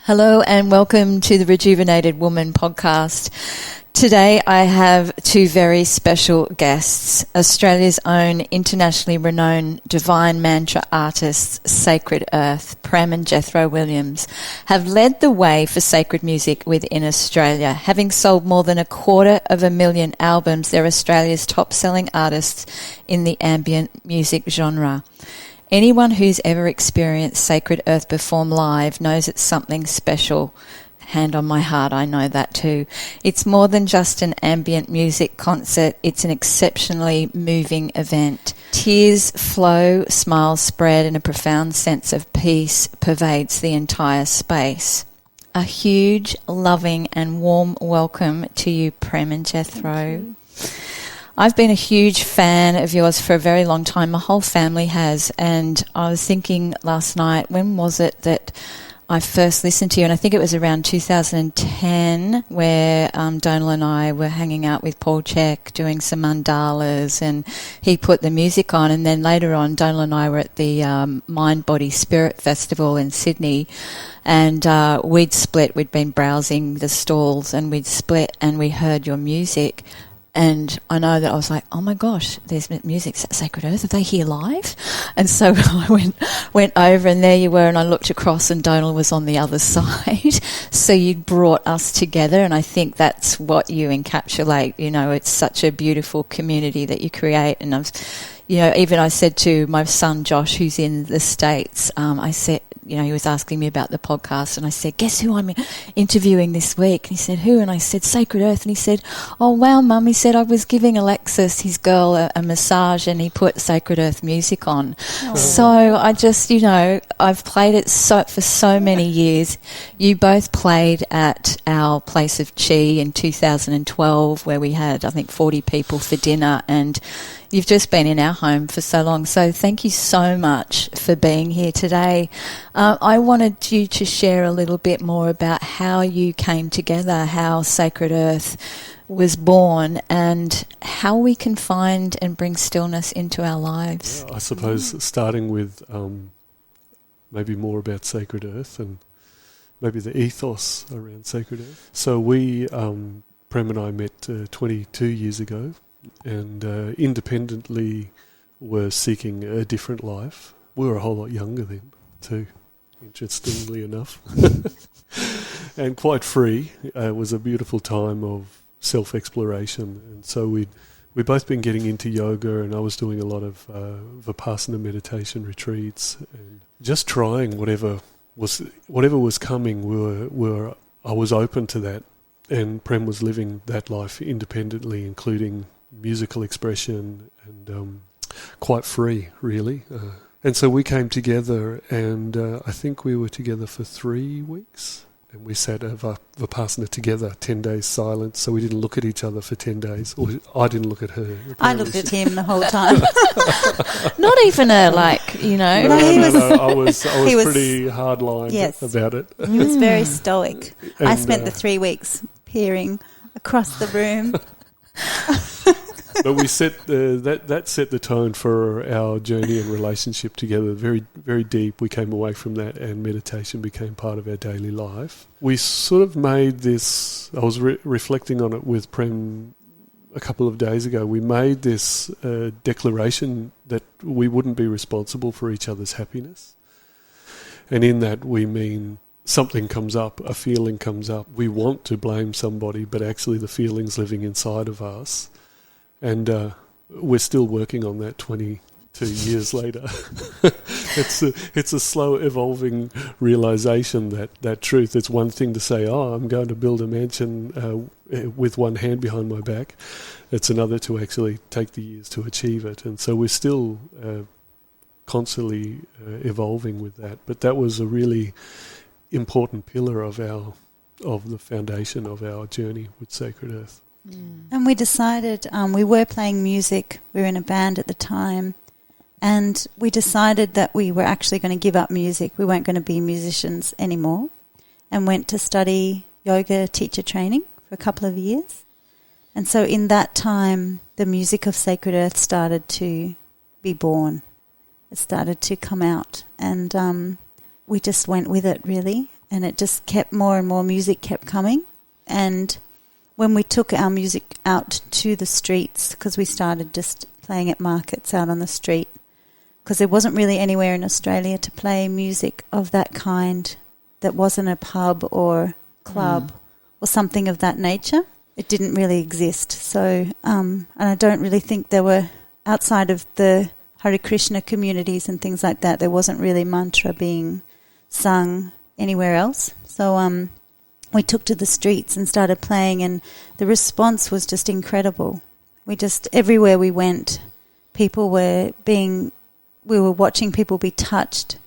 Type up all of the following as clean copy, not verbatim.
Hello and welcome to the Rejuvenated Woman podcast. Today I have two very special guests, Australia's own internationally renowned divine mantra artists, Sacred Earth, Prem and Jethro Williams, have led the way for sacred music within Australia. Having sold more than 250,000 albums, they're Australia's top-selling artists in the ambient music genre. Anyone who's ever experienced Sacred Earth perform live knows it's something special. Hand on my heart, I know that too. It's more than just an ambient music concert. It's an exceptionally moving event. Tears flow, smiles spread, and a profound sense of peace pervades the entire space. A huge, loving and warm welcome to you, Prem and Jethro. I've been a huge fan of yours for a very long time. My whole family has. And I was thinking last night, when was it that I first listened to you? And I think it was around 2010 where Donal and I were hanging out with Paul Check doing some mandalas, and he put the music on. And then later on, Donal and I were at the Mind, Body, Spirit Festival in Sydney, and we'd split. We'd been browsing the stalls and we'd split and we heard your music. And I know that I was like, oh my gosh, there's music, Sacred Earth, are they here live? And so I went over, and there you were, and I looked across and Donal was on the other side. So you brought us together, and I think that's what you encapsulate. You know, it's such a beautiful community that you create. And even I said to my son Josh, who's in the States, I said, he was asking me about the podcast, and I said, guess who I'm interviewing this week? And he said, who? And I said, Sacred Earth. And he said, oh, wow, Mum. He said, I was giving Alexis, his girl, a massage, and he put Sacred Earth music on. Oh. So I just, I've played it for so many years. You both played at our Place of Chi in 2012, where we had, I think, 40 people for dinner, and you've just been in our home for so long. So thank you so much for being here today. I wanted you to share a little bit more about how you came together, how Sacred Earth was born, and how we can find and bring stillness into our lives. I suppose starting with maybe more about Sacred Earth and maybe the ethos around Sacred Earth. So we, Prem and I, met 22 years ago, and independently were seeking a different life. We were a whole lot younger then too, interestingly enough, and quite free. It was a beautiful time of self-exploration, and so we'd both been getting into yoga, and I was doing a lot of Vipassana meditation retreats, and just trying whatever was coming. I was open to that, and Prem was living that life independently, including musical expression, and quite free, really. And so we came together, and I think we were together for 3 weeks, and we sat at Vipassana together, 10 days silence, so we didn't look at each other for 10 days. Or I didn't look at her. Apparently. I looked at him the whole time. Not even No, I was pretty hardline about it. He was very stoic. And I spent the 3 weeks peering across the room. But we that set the tone for our journey and relationship together, very, very deep. We came away from that, and meditation became part of our daily life. We sort of made this, I was reflecting on it with Prem a couple of days ago, we made this declaration that we wouldn't be responsible for each other's happiness. And in that we mean something comes up, a feeling comes up. We want to blame somebody, but actually the feeling's living inside of us. And we're still working on that 22 years later. It's a slow evolving realization that truth. It's one thing to say, I'm going to build a mansion with one hand behind my back. It's another to actually take the years to achieve it. And so we're still constantly evolving with that. But that was a really important pillar of the foundation of our journey with Sacred Earth. And we decided, we were playing music, we were in a band at the time, and we decided that we were actually going to give up music. We weren't going to be musicians anymore, and went to study yoga teacher training for a couple of years. And so in that time, the music of Sacred Earth started to be born. It started to come out, and we just went with it, really. and it just kept more and more music kept coming. And when we took our music out to the streets, because we started just playing at markets out on the street, because there wasn't really anywhere in Australia to play music of that kind that wasn't a pub or club or something of that nature. It didn't really exist. So, and I don't really think there were, outside of the Hare Krishna communities and things like that, there wasn't really mantra being sung anywhere else. So we took to the streets and started playing, and the response was just incredible. Everywhere we went, we were watching people be touched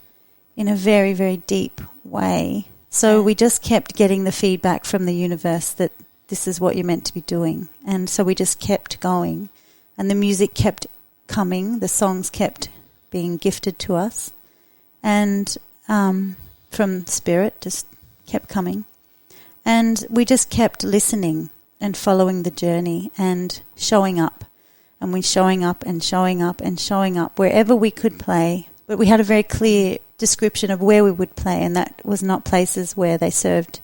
in a very, very deep way. So we just kept getting the feedback from the universe that this is what you're meant to be doing. And so we just kept going. And the music kept coming. The songs kept being gifted to us. And from Spirit just kept coming. And we just kept listening and following the journey and showing up. And we showing up and showing up and showing up wherever we could play. But we had a very clear description of where we would play, and that was not places where they served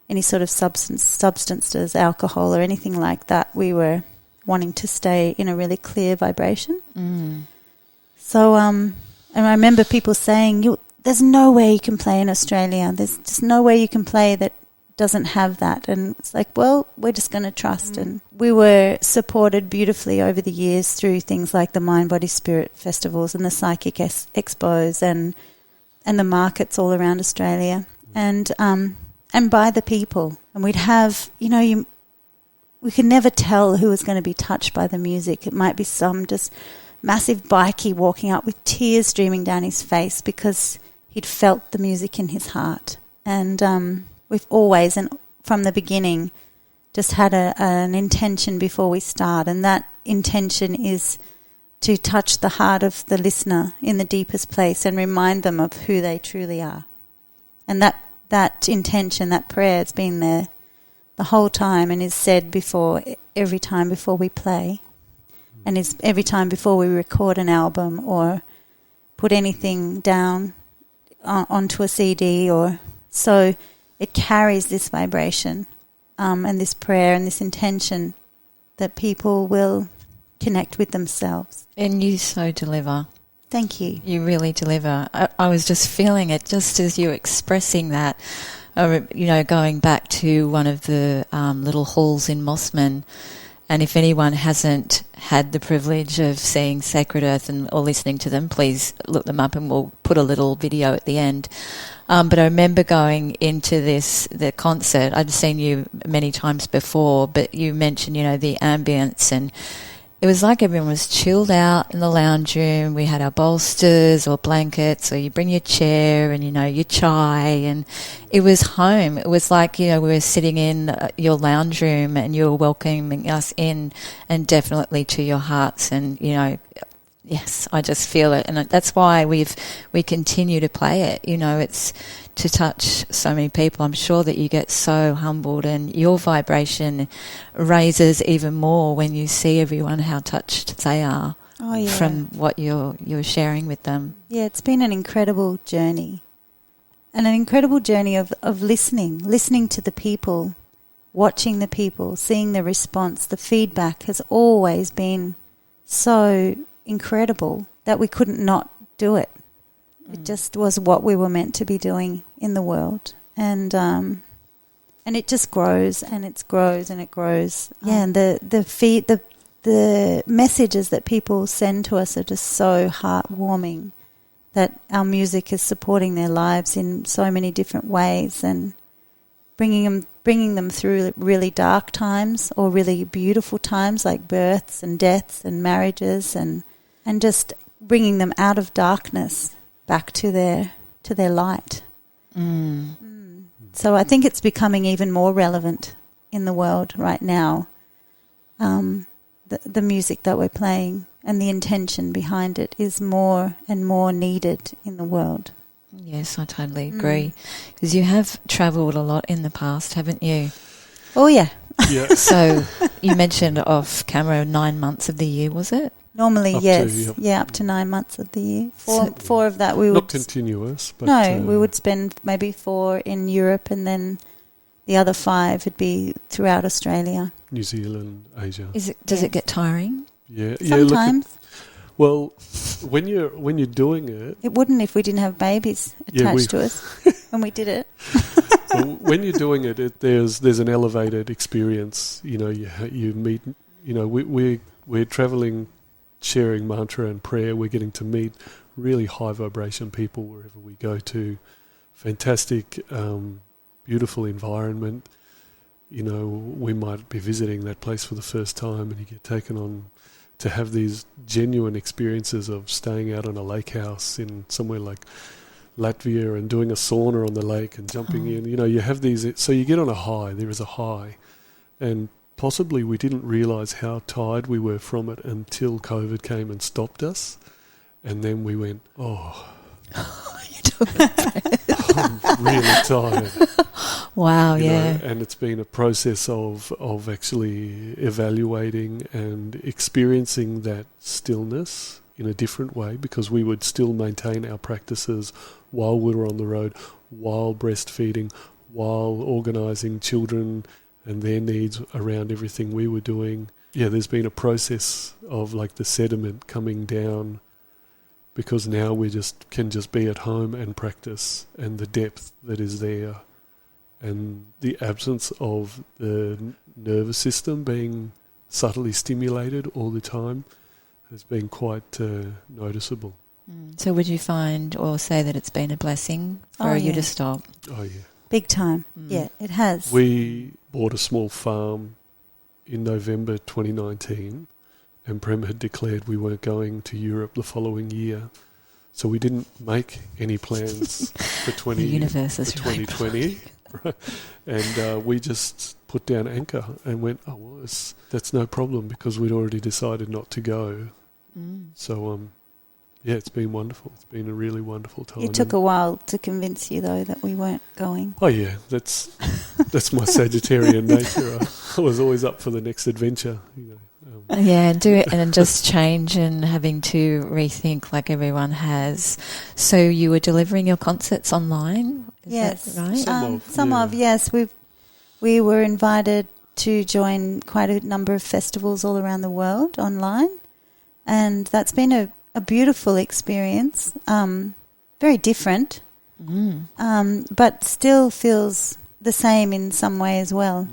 any sort of substances, alcohol or anything like that. We were wanting to stay in a really clear vibration. So, and I remember people saying, there's no way you can play in Australia. There's just no way you can play that doesn't have that. And it's like, well, we're just going to trust. And we were supported beautifully over the years through things like the Mind, Body, Spirit festivals and the Psychic Expos and the markets all around Australia, and by the people. And we'd have, we could never tell who was going to be touched by the music. It might be some just massive bikie walking up with tears streaming down his face because he'd felt the music in his heart. And we've always, and from the beginning, just had an intention before we start, and that intention is to touch the heart of the listener in the deepest place and remind them of who they truly are. And that intention, that prayer, has been there the whole time and is said every time before we play, and is every time before we record an album or put anything down onto a CD. So it carries this vibration and this prayer and this intention that people will connect with themselves. And you so deliver. Thank you. You really deliver. I was just feeling it just as you were expressing that. Going back to one of the little halls in Mossman, and if anyone hasn't had the privilege of seeing Sacred Earth or listening to them, please look them up and we'll put a little video at the end. But I remember going into the concert. I'd seen you many times before, but you mentioned, the ambience, and it was like everyone was chilled out in the lounge room. We had our bolsters or blankets, or you bring your chair and, your chai, and it was home. It was like, we were sitting in your lounge room and you were welcoming us in, and definitely to your hearts. And, yes, I just feel it. And that's why we continue to play it. It's to touch so many people. I'm sure that you get so humbled, and your vibration raises even more when you see everyone how touched they are from what you're sharing with them. Yeah, it's been an incredible journey, and an incredible journey of listening to the people, watching the people, seeing the response. The feedback has always been so incredible that we couldn't not do it. It just was what we were meant to be doing in the world, and it just grows and it grows and it grows. And the messages that people send to us are just so heartwarming, that our music is supporting their lives in so many different ways, and bringing them through really dark times or really beautiful times like births and deaths and marriages, and just bringing them out of darkness back to their light. So I think it's becoming even more relevant in the world right now, the music that we're playing and the intention behind it is more and more needed in the world. Yes, I totally agree. Because you have travelled a lot in the past, haven't you? Oh, yeah. Yeah. So you mentioned off camera 9 months of the year, was it? Normally, Up to, yes. yep. Yeah, up to 9 months of the year. So- Four of that we would... Not continuous, but... we would spend maybe 4 in Europe, and then the other 5 would be throughout Australia. New Zealand, Asia. Does it get tiring? Yeah. Sometimes. Well, when you're doing it... It wouldn't if we didn't have babies attached to us when we did it. Well, when you're doing it, there's an elevated experience. You know, you meet... You know, we're travelling, sharing mantra and prayer. We're getting to meet really high vibration people wherever we go to. Fantastic, beautiful environment. You know, we might be visiting that place for the first time, and you get taken on to have these genuine experiences of staying out on a lake house in somewhere like Latvia and doing a sauna on the lake and jumping in. You know, you have these, so you get on a high. There is a high, and possibly we didn't realise how tired we were from it until COVID came and stopped us, and then we went, I'm really tired. Wow, You yeah. know, and it's been a process of actually evaluating and experiencing that stillness in a different way, because we would still maintain our practices while we were on the road, while breastfeeding, while organising children and their needs around everything we were doing. Yeah, there's been a process of like the sediment coming down, because now we can just be at home and practice, and the depth that is there and the absence of the nervous system being subtly stimulated all the time has been quite noticeable. So would you find or say that it's been a blessing for you to stop? Oh, yeah. Big time. Yeah, it has. We bought a small farm in November 2019, and Prem had declared we weren't going to Europe the following year. So we didn't make any plans for The universe is 2020. Right? And we just put down anchor and went, that's no problem, because we'd already decided not to go. So, yeah, it's been wonderful. It's been a really wonderful time. It took a while to convince you, though, that we weren't going. Oh, yeah, that's my Sagittarian nature. I was always up for the next adventure, you know. Yeah, do it and just change and having to rethink like everyone has. So you were delivering your concerts online? Is that right? Some of, yes. We were invited to join quite a number of festivals all around the world online, and that's been a beautiful experience. Very different, but still feels the same in some way as well.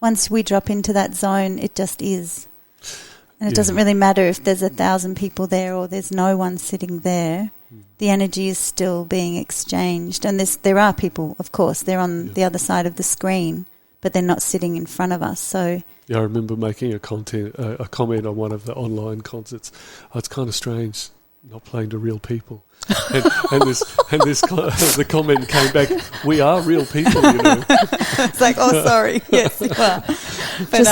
Once we drop into that zone, it just is. And it doesn't really matter if there's 1,000 people there or there's no one sitting there. The energy is still being exchanged. And there are people, of course, they're on the other side of the screen, but they're not sitting in front of us. So yeah, I remember making a comment on one of the online concerts. Oh, it's kind of strange not playing to real people. And the comment came back, we are real people, you know. It's like, sorry. Yes, you are. But,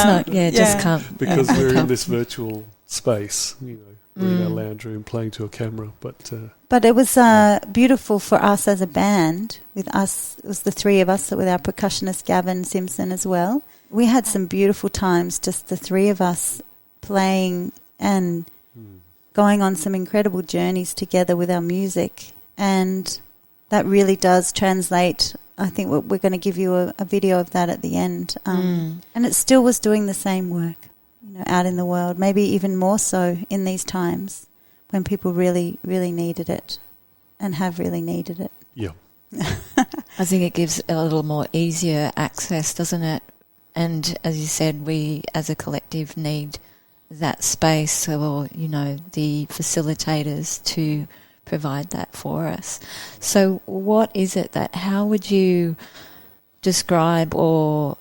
just can't. Because we're in this virtual space, you know. We're in our lounge room playing to a camera. But it was beautiful for us as a band. With us, it was the 3 of us, with our percussionist Gavin Simpson as well. We had some beautiful times, just the 3 of us playing and going on some incredible journeys together with our music. And that really does translate. I think we're going to give you a video of that at the end. And it still was doing the same work, you know, out in the world, maybe even more so in these times when people really, really needed it and have really needed it. yeah. I think it gives a little more easier access, doesn't it? And as you said, we as a collective need that space, or, you know, the facilitators to provide that for us. So what is it how would you describe or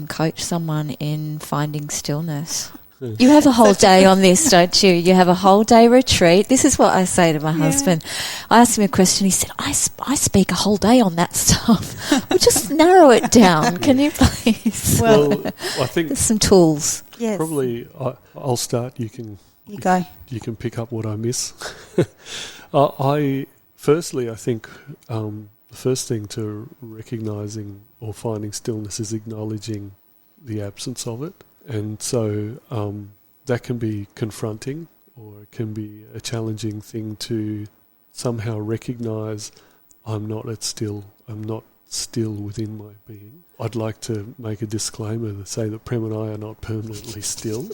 coach someone in finding stillness? You have a whole day on this, don't you? You have a whole day retreat. This is what I say to my husband. I asked him a question. He said, I speak a whole day on that stuff. Well, just narrow it down. Can you please? Well, I think there's some tools. Yes. Probably I'll start. You go. You can pick up what I miss. I think the first thing to recognising or finding stillness is acknowledging the absence of it. And so that can be confronting, or it can be a challenging thing to somehow recognise I'm not still within my being. I'd like to make a disclaimer to say that Prem and I are not permanently still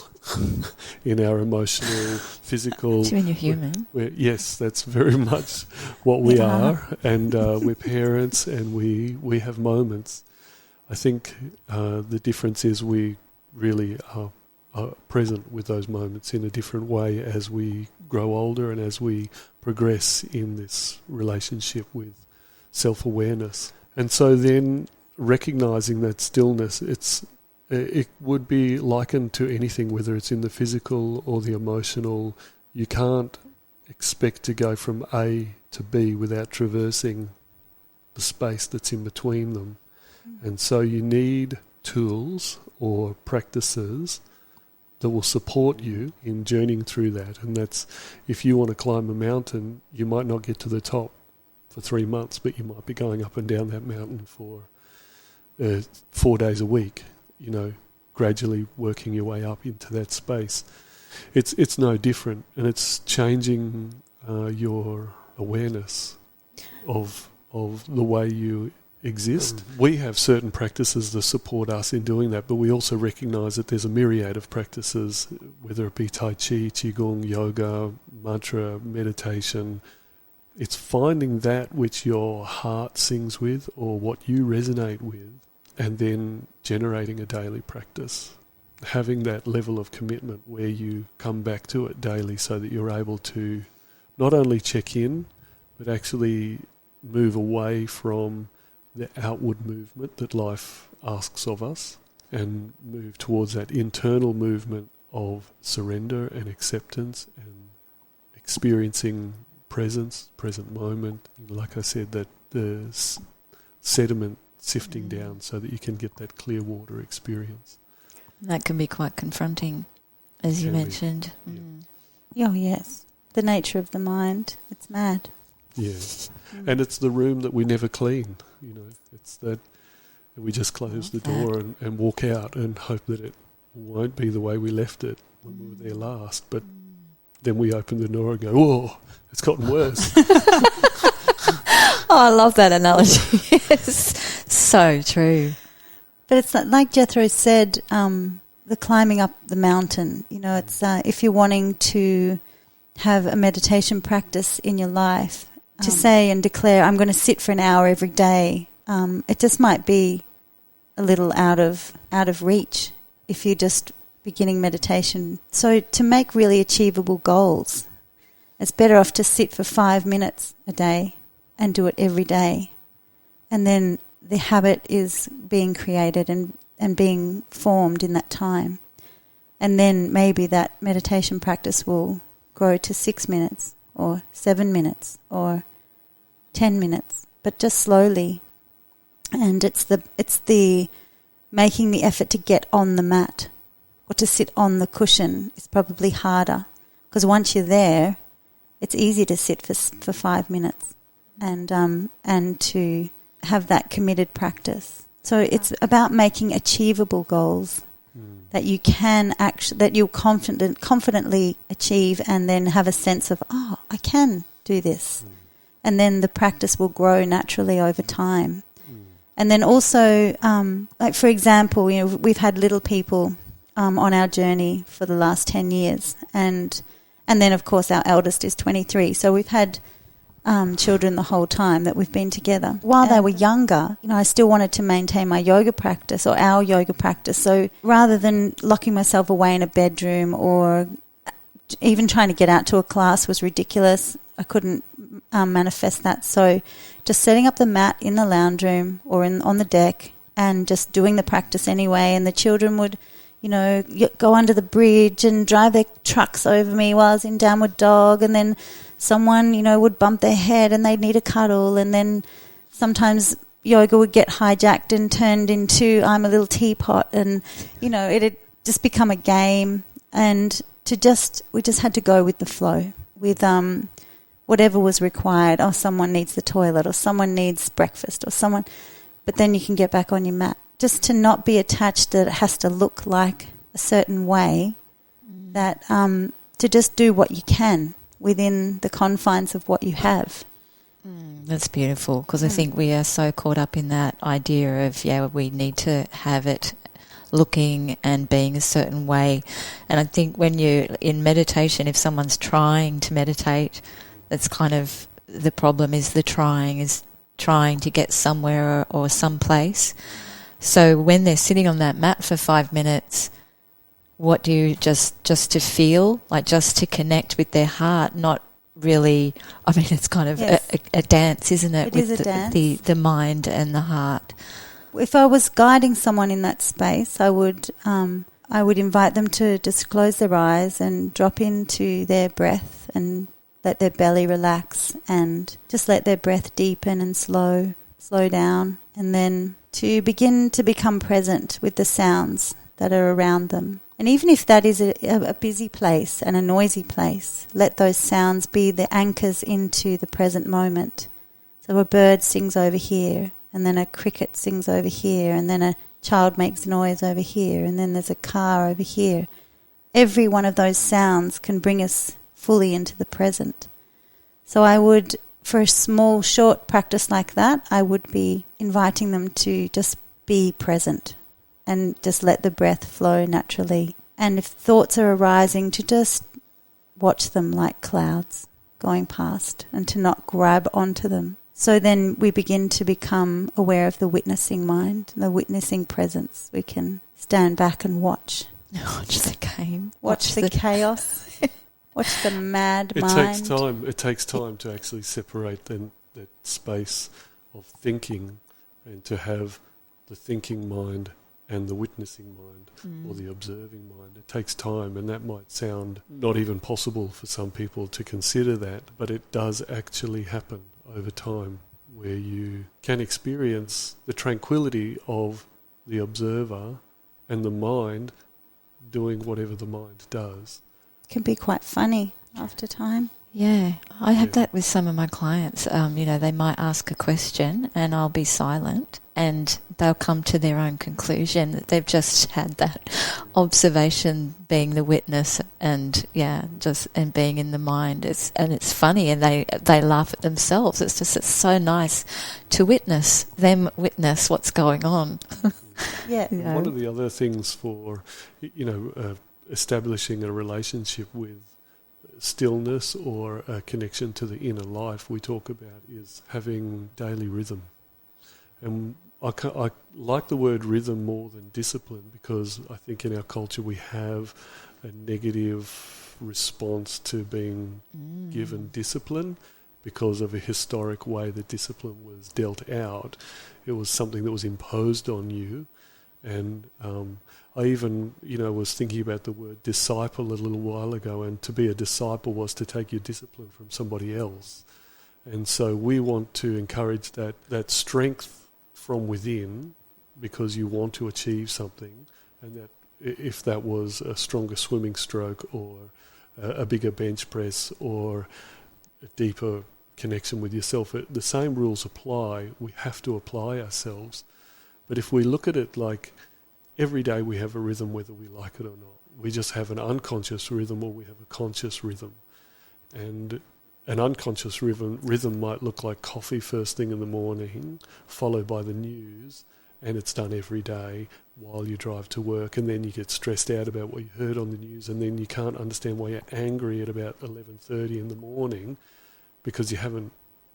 in our emotional, physical... So when you're human. Yes, that's very much what we are. And we're parents, and we have moments. I think the difference is we really are present with those moments in a different way as we grow older and as we progress in this relationship with self-awareness. And so then recognising that stillness, it would be likened to anything, whether it's in the physical or the emotional. You can't expect to go from A to B without traversing the space that's in between them. And so you need tools or practices that will support you in journeying through that. And that's, if you want to climb a mountain, you might not get to the top for 3 months, but you might be going up and down that mountain for 4 days a week, gradually working your way up into that space. It's no different, and it's changing your awareness of the way you exist. We have certain practices that support us in doing that, but we also recognise that there's a myriad of practices, whether it be Tai Chi, Qigong, yoga, mantra, meditation. It's finding that which your heart sings with or what you resonate with, and then generating a daily practice. Having that level of commitment where you come back to it daily so that you're able to not only check in, but actually move away from the outward movement that life asks of us and move towards that internal movement of surrender and acceptance and experiencing presence, present moment. Like I said, that the sediment sifting down so that you can get that clear water experience. That can be quite confronting, as you mentioned. Oh, yes. The nature of the mind. It's mad. Yeah. And it's the room that we never clean, It's that we just close the door and walk out and hope that it won't be the way we left it when we were there last. But then we open the door and go, whoa, it's gotten worse. I love that analogy. Yes, so true. But it's like Jethro said, the climbing up the mountain. It's if you're wanting to have a meditation practice in your life, to say and declare, I'm going to sit for an hour every day, it just might be a little out of reach if you're just beginning meditation. So to make really achievable goals, it's better off to sit for 5 minutes a day and do it every day. And then the habit is being created and being formed in that time. And then maybe that meditation practice will grow to 6 minutes or 7 minutes or 10 minutes, but just slowly. And it's the making the effort to get on the mat or to sit on the cushion is probably harder, because once you're there, it's easy to sit for 5 minutes and to have that committed practice. So it's about making achievable goals that you can that you'll confidently achieve, and then have a sense of, I can do this. And then the practice will grow naturally over time. And then also, like for example, we've had little people on our journey for the last 10 years. And then, of course, our eldest is 23. So we've had children the whole time that we've been together. While they were younger, I still wanted to maintain my yoga practice or our yoga practice. So rather than locking myself away in a bedroom or even trying to get out to a class was ridiculous, I couldn't manifest that. So just setting up the mat in the lounge room or on the deck and just doing the practice anyway. And the children would, go under the bridge and drive their trucks over me while I was in downward dog. And then someone, would bump their head and they'd need a cuddle. And then sometimes yoga would get hijacked and turned into I'm a little teapot. And, it had just become a game. And we just had to go with the flow with whatever was required. Oh, someone needs the toilet or someone needs breakfast or someone. But then you can get back on your mat. Just to not be attached that it has to look like a certain way, that to just do what you can within the confines of what you have. That's beautiful, because I think we are so caught up in that idea of, we need to have it looking and being a certain way. And I think when you're in meditation, if someone's trying to meditate, that's kind of the problem, is trying to get somewhere or someplace. So when they're sitting on that mat for 5 minutes, what do you just to feel, like just to connect with their heart, not really, I mean, it's kind of a dance, isn't it? It is a dance. The mind and the heart. If I was guiding someone in that space, I would invite them to just close their eyes and drop into their breath and let their belly relax and just let their breath deepen and slow down, and then to begin to become present with the sounds that are around them. And even if that is a busy place and a noisy place, let those sounds be the anchors into the present moment. So a bird sings over here, and then a cricket sings over here, and then a child makes noise over here, and then there's a car over here. Every one of those sounds can bring us fully into the present. So I would, for a small, short practice like that, I would be inviting them to just be present and just let the breath flow naturally. And if thoughts are arising, to just watch them like clouds going past and to not grab onto them. So then we begin to become aware of the witnessing mind, the witnessing presence. We can stand back and watch. Watch the game. Watch the chaos. Watch the mad mind. It takes time to actually separate that space of thinking and to have the thinking mind and the witnessing mind or the observing mind. It takes time, and that might sound not even possible for some people to consider that, but it does actually happen over time, where you can experience the tranquility of the observer and the mind doing whatever the mind does. Can be quite funny after time. Yeah, I have that with some of my clients. They might ask a question and I'll be silent, and they'll come to their own conclusion that they've just had that observation, being the witness, and and being in the mind. It's funny, and they laugh at themselves. It's so nice to witness them witness what's going on. Yeah. One of the other things for establishing a relationship with stillness or a connection to the inner life we talk about is having daily rhythm. And I like the word rhythm more than discipline, because I think in our culture we have a negative response to being given discipline because of a historic way that discipline was dealt out. It was something that was imposed on you. And I even, was thinking about the word disciple a little while ago, and to be a disciple was to take your discipline from somebody else. And so we want to encourage that strength from within, because you want to achieve something, and that if that was a stronger swimming stroke or a bigger bench press or a deeper connection with yourself, the same rules apply. We have to apply ourselves. But if we look at it like every day we have a rhythm whether we like it or not. We just have an unconscious rhythm or we have a conscious rhythm. And an unconscious rhythm might look like coffee first thing in the morning, followed by the news, and it's done every day while you drive to work, and then you get stressed out about what you heard on the news, and then you can't understand why you're angry at about 11:30 in the morning because you haven't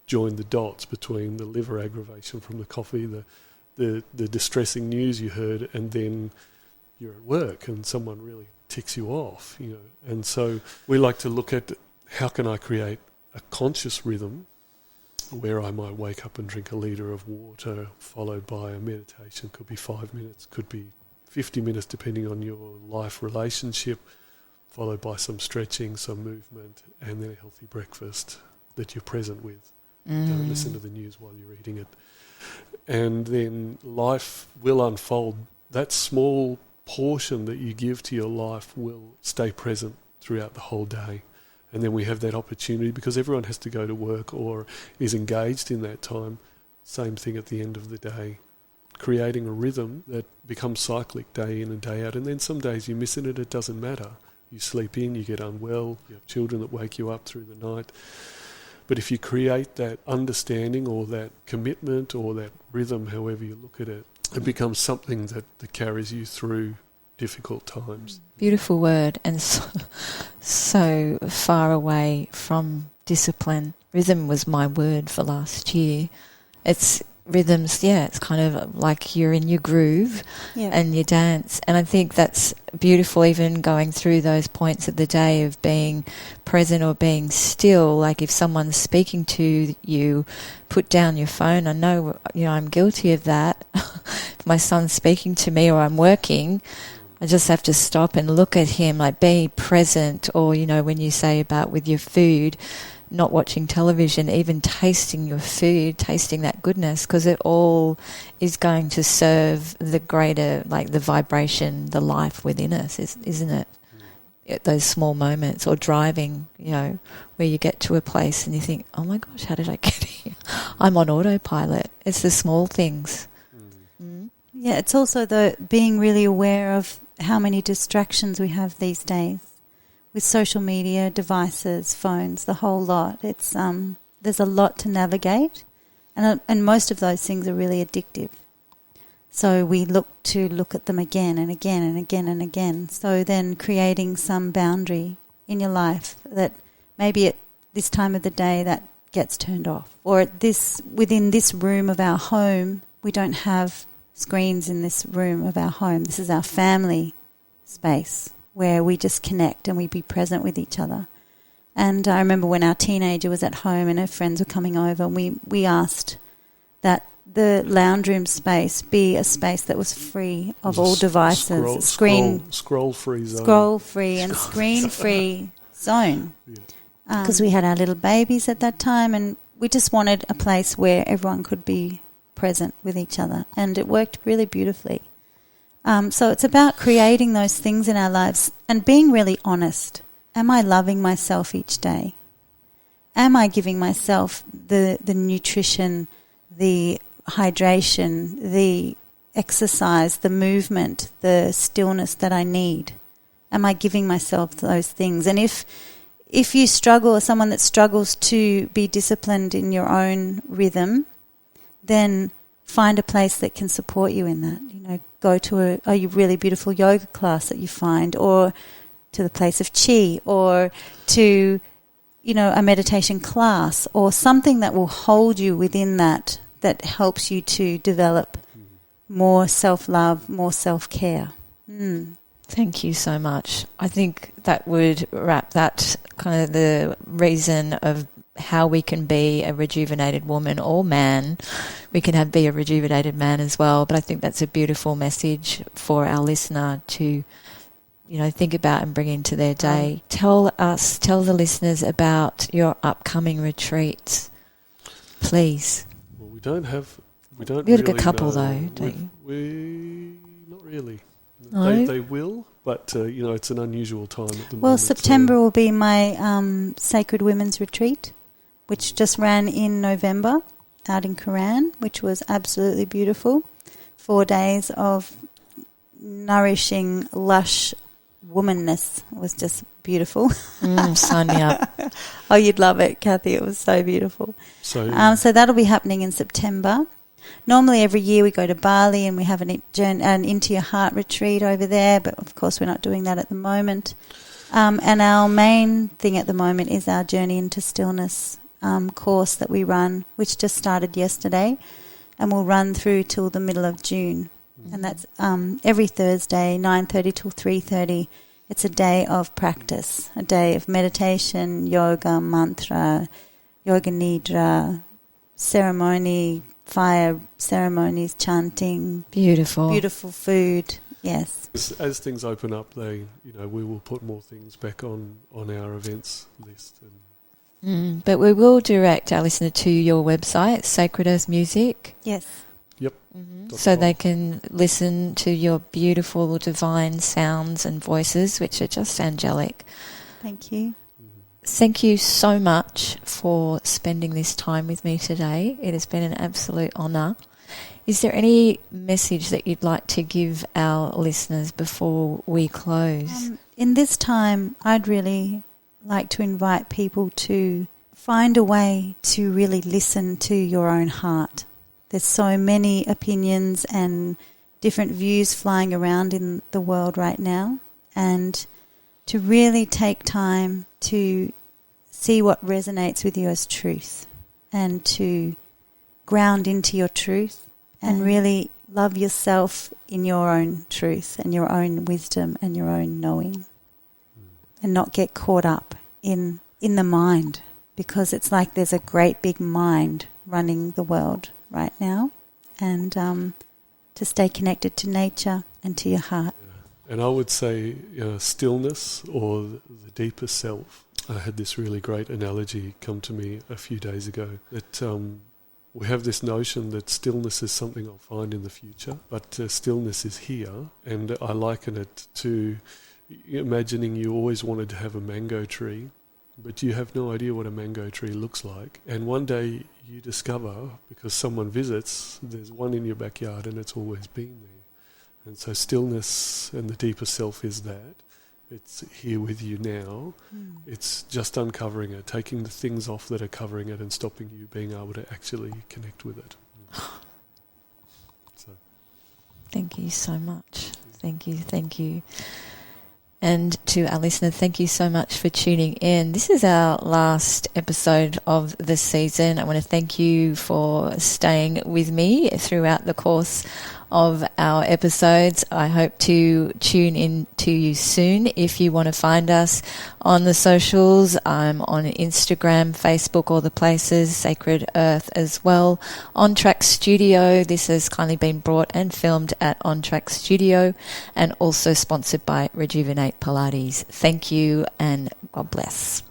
joined the dots between the liver aggravation from the coffee, the distressing news you heard, and then you're at work and someone really ticks you off, And so we like to look at how can I create a conscious rhythm where I might wake up and drink a litre of water, followed by a meditation. Could be 5 minutes, could be 50 minutes, depending on your life relationship, followed by some stretching, some movement, and then a healthy breakfast that you're present with. Don't listen to the news while you're eating it. And then life will unfold. That small portion that you give to your life will stay present throughout the whole day. And then we have that opportunity, because everyone has to go to work or is engaged in that time. Same thing at the end of the day. Creating a rhythm that becomes cyclic day in and day out. And then some days you miss it and it doesn't matter. You sleep in, you get unwell, you have children that wake you up through the night. But if you create that understanding or that commitment or that rhythm, however you look at it, it becomes something that carries you through difficult times. Beautiful word, and so far away from discipline. Rhythm was my word for last year. It's rhythms, it's kind of like you're in your groove and you dance. And I think that's beautiful, even going through those points of the day of being present or being still. Like if someone's speaking to you, put down your phone. I know, I'm guilty of that. If my son's speaking to me or I'm working, I just have to stop and look at him, like be present. Or, when you say about with your food, not watching television, even tasting your food, tasting that goodness, because it all is going to serve the greater, like the vibration, the life within us, isn't it? Those small moments, or driving, where you get to a place and you think, oh my gosh, how did I get here? I'm on autopilot. It's the small things. Yeah, it's also being really aware of how many distractions we have these days. With social media, devices, phones, the whole lot. It's there's a lot to navigate, and most of those things are really addictive. So we look at them again and again and again and again. So then creating some boundary in your life that maybe at this time of the day that gets turned off, or within this room of our home, we don't have screens in this room of our home. This is our family space, where we just connect and we be present with each other. And I remember when our teenager was at home and her friends were coming over, and we asked that the lounge room space be a space that was free of all devices, scroll-free zone. Scroll-free and screen-free zone. Because we had our little babies at that time, and we just wanted a place where everyone could be present with each other. And it worked really beautifully. So it's about creating those things in our lives and being really honest. Am I loving myself each day? Am I giving myself the nutrition, the hydration, the exercise, the movement, the stillness that I need? Am I giving myself those things? And if you struggle, or someone that struggles to be disciplined in your own rhythm, then find a place that can support you in that. Go to a really beautiful yoga class that you find, or to the place of chi, or to, a meditation class, or something that will hold you within that helps you to develop more self-love, more self-care. Thank you so much. I think that would wrap that kind of the reason of how we can be a rejuvenated woman or man. We can be a rejuvenated man as well, but I think that's a beautiful message for our listener to, think about and bring into their day. Tell the listeners about your upcoming retreats, please. Well, we don't You've really got a couple know. though, don't you? We not really. No? They will, but it's an unusual time at the moment. Well, September will be my Sacred Women's Retreat, which just ran in November out in Quran, which was absolutely beautiful. 4 days of nourishing, lush womanness. It was just beautiful. Sign me up. Oh, you'd love it, Kathy. It was so beautiful. So that'll be happening in September. Normally every year we go to Bali and we have an Into Your Heart retreat over there, but of course we're not doing that at the moment. And our main thing at the moment is our Journey into Stillness course that we run, which just started yesterday, and will run through till the middle of June. And that's every Thursday, 9:30 till 3:30. It's a day of practice, a day of meditation, yoga, mantra, yoga nidra, ceremony, fire ceremonies, chanting. Beautiful. Beautiful food, yes. As things open up, we will put more things back on our events list. But we will direct our listener to your website, Sacred Earth Music. Yes. Yep. So they can listen to your beautiful divine sounds and voices, which are just angelic. Thank you. Thank you so much for spending this time with me today. It has been an absolute honour. Is there any message that you'd like to give our listeners before we close? in this time, I'd really like to invite people to find a way to really listen to your own heart. There's so many opinions and different views flying around in the world right now, and to really take time to see what resonates with you as truth, and to ground into your truth and really love yourself in your own truth and your own wisdom and your own knowing, and not get caught up in the mind, because it's like there's a great big mind running the world right now, and to stay connected to nature and to your heart. Yeah. And I would say stillness, or the deeper self. I had this really great analogy come to me a few days ago, that we have this notion that stillness is something I'll find in the future, but stillness is here, and I liken it to imagining you always wanted to have a mango tree, but you have no idea what a mango tree looks like. And one day you discover, because someone visits, there's one in your backyard and it's always been there. And so stillness and the deeper self is that. It's here with you now. It's just uncovering it, taking the things off that are covering it and stopping you being able to actually connect with it. So. Thank you so much. Thank you. And to our listeners, thank you so much for tuning in. This is our last episode of the season. I want to thank you for staying with me throughout the course of our episodes. I hope to tune in to you soon. If you want to find us on the socials, I'm on Instagram, Facebook, all the places, Sacred Earth as well. On Track Studio, this has kindly been brought and filmed at On Track Studio, and also sponsored by Rejuvenate Pilates. Thank you and God bless.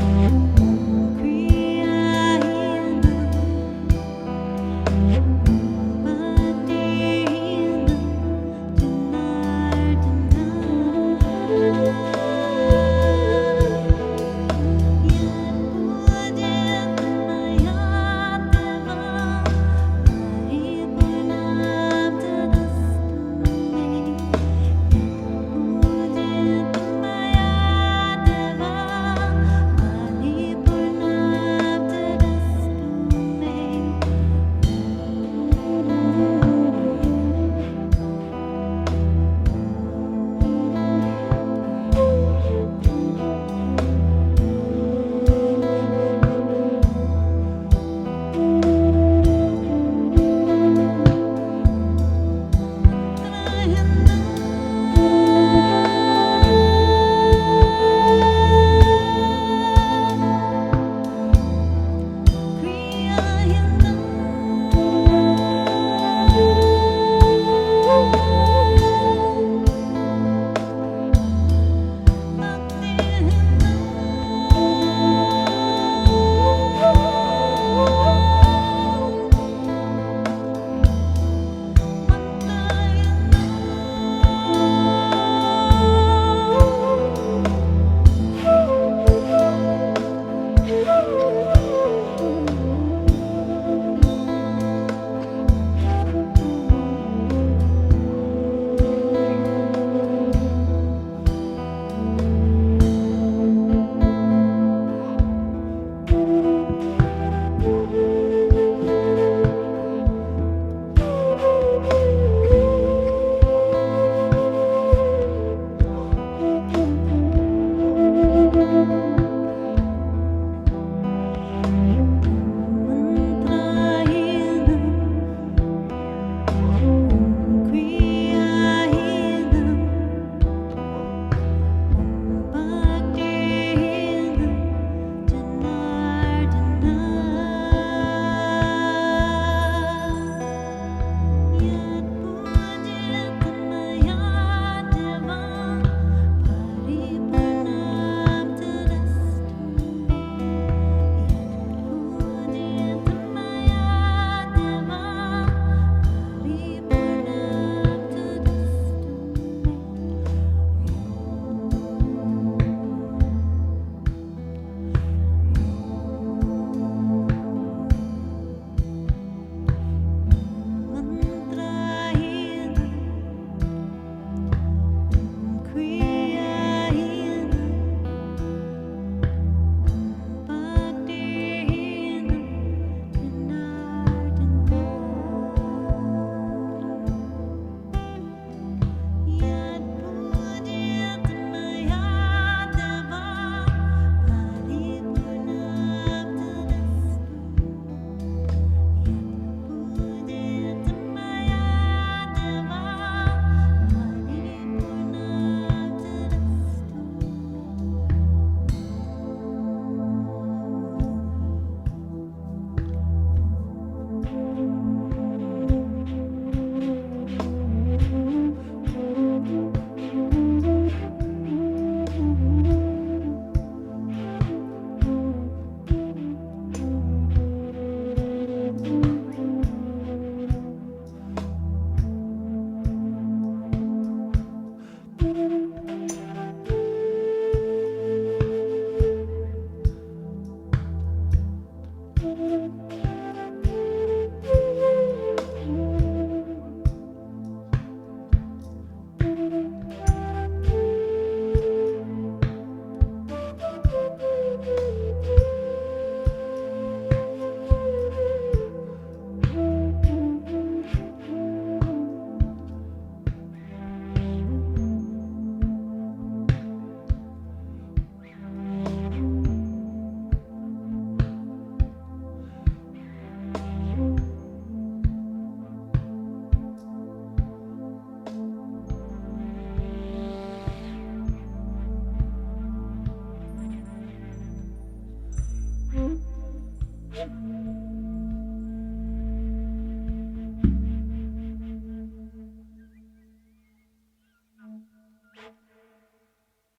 you.